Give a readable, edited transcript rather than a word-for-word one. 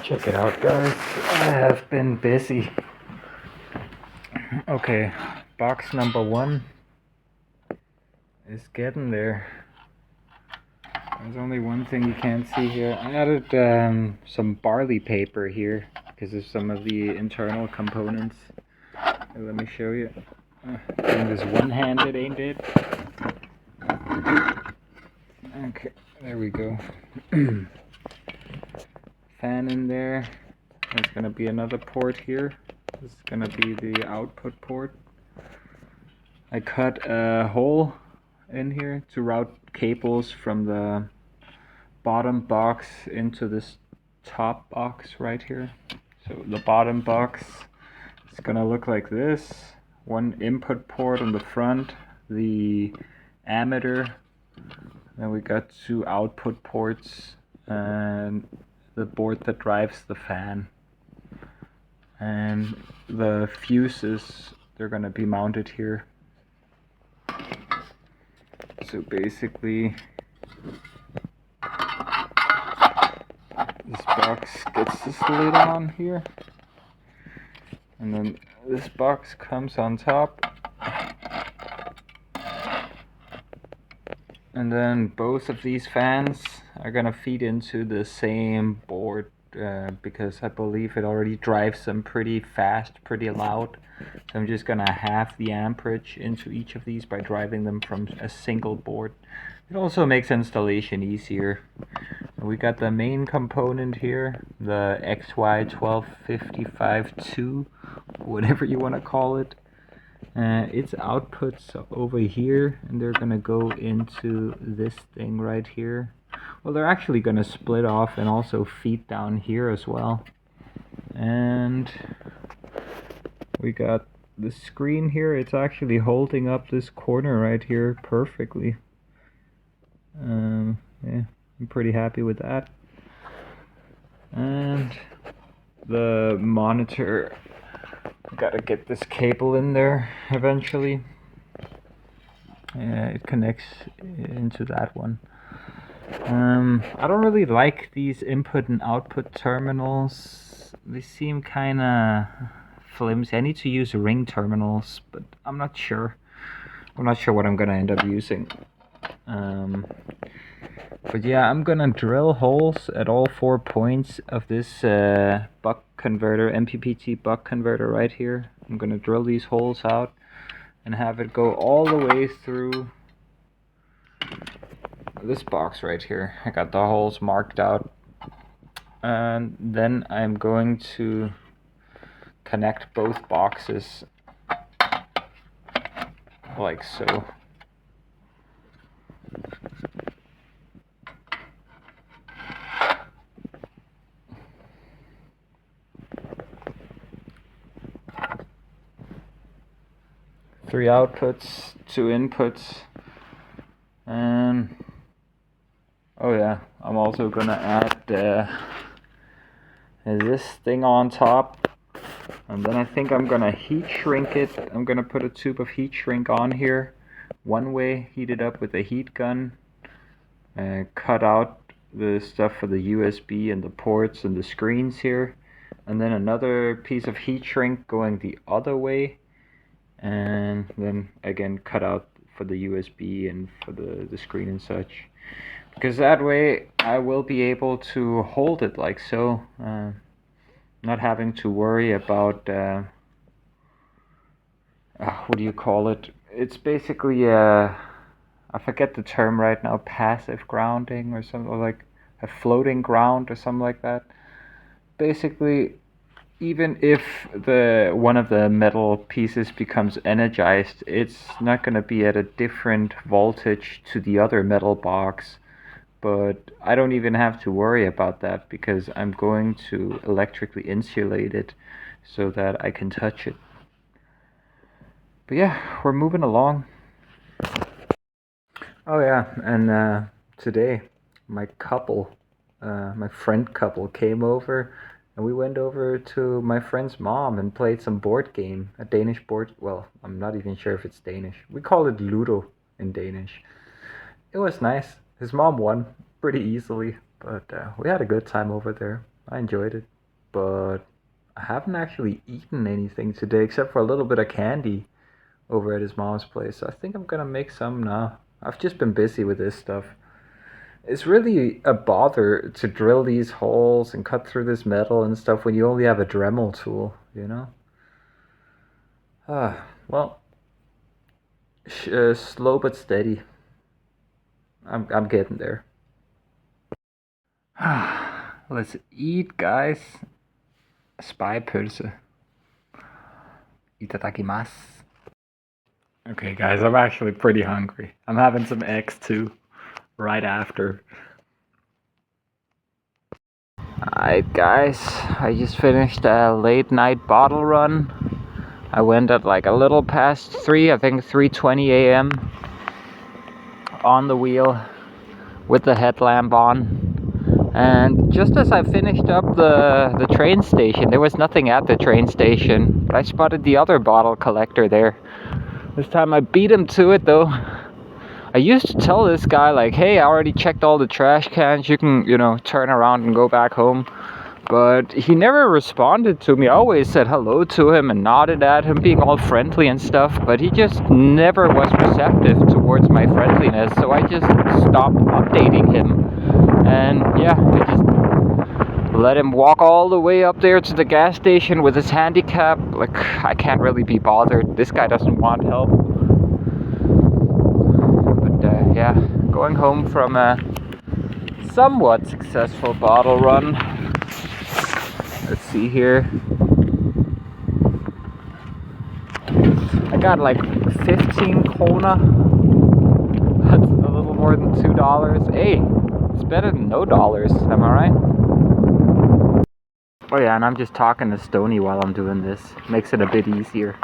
Check it out, guys. I have been busy. Okay, box number 1 is getting there. There's only one thing you can't see here. I added some barley paper here because of some of the internal components. Let me show you. Doing this one-handed, ain't it? Okay, there we go. Fan in there. There's gonna be another port here. This is gonna be the output port. I cut a hole in here to route cables from the bottom box into this top box right here. So the bottom box is gonna look like this. One input port on the front, the ammeter, then we got 2 output ports and the board that drives the fan. And the fuses, they're gonna be mounted here. So basically, this box gets this lid on here, and then this box comes on top, and then both of these fans are gonna feed into the same board because I believe it already drives them pretty fast, pretty loud. So I'm just gonna halve the amperage into each of these by driving them from a single board. It also makes installation easier. We got the main component here, the XY12552, whatever you want to call it. Its outputs over here, and they're gonna go into this thing right here. Well, they're actually gonna split off and also feed down here as well. And we got the screen here. It's actually holding up this corner right here perfectly. Yeah, I'm pretty happy with that. And the monitor, gotta get this cable in there eventually. It connects into that one. I don't really like these input and output terminals. They seem kinda flimsy. I need to use ring terminals, but I'm not sure. I'm not sure what I'm gonna end up using. But yeah, I'm gonna drill holes at all 4 points of this buck converter, MPPT buck converter right here. I'm gonna drill these holes out and have it go all the way through this box right here. I got the holes marked out. And then I'm going to connect both boxes like so. Three outputs, 2 inputs, and oh yeah, I'm also gonna add this thing on top, and then I think I'm gonna heat shrink it. I'm gonna put a tube of heat shrink on here, one way, heat it up with a heat gun, cut out the stuff for the USB and the ports and the screens here, and then another piece of heat shrink going the other way, and then again cut out for the USB and for the screen and such, because that way I will be able to hold it like so, not having to worry about what do you call it? It's basically I forget the term right now, passive grounding or something, or like a floating ground or something like that. Basically, even if one of the metal pieces becomes energized, it's not going to be at a different voltage to the other metal box. But I don't even have to worry about that because I'm going to electrically insulate it so that I can touch it. But yeah, we're moving along. Oh yeah, and today my friend couple came over, and we went over to my friend's mom and played some board game, a Danish board, well, I'm not even sure if it's Danish. We call it Ludo in Danish. It was nice. His mom won pretty easily, but we had a good time over there. I enjoyed it. but I haven't actually eaten anything today except for a little bit of candy over at his mom's place. So I think I'm gonna make some now. I've just been busy with this stuff. It's really a bother to drill these holes and cut through this metal and stuff when you only have a Dremel tool, you know? Well, slow but steady. I'm getting there. Let's eat, guys. Spypølse. Itadakimasu. Okay, guys, I'm actually pretty hungry. I'm having some eggs too, right after. Alright, guys, I just finished a late night bottle run. I went at like a little past 3, I think 3:20 a.m. on the wheel with the headlamp on. And just as I finished up the train station, there was nothing at the train station, but I spotted the other bottle collector there. This time I beat him to it though. I used to tell this guy like, hey, I already checked all the trash cans, you can, you know, turn around and go back home. But he never responded to me. I always said hello to him and nodded at him, being all friendly and stuff, but he just never was receptive towards my friendliness, so I just stopped updating him. And yeah, I just let him walk all the way up there to the gas station with his handicap. Like, I can't really be bothered. This guy doesn't want help. But yeah, going home from a somewhat successful bottle run. Let's see here. I got like 15 krona. That's a little more than $2. Hey, it's better than no dollars, am I right? Oh yeah, and I'm just talking to Stony while I'm doing this. Makes it a bit easier.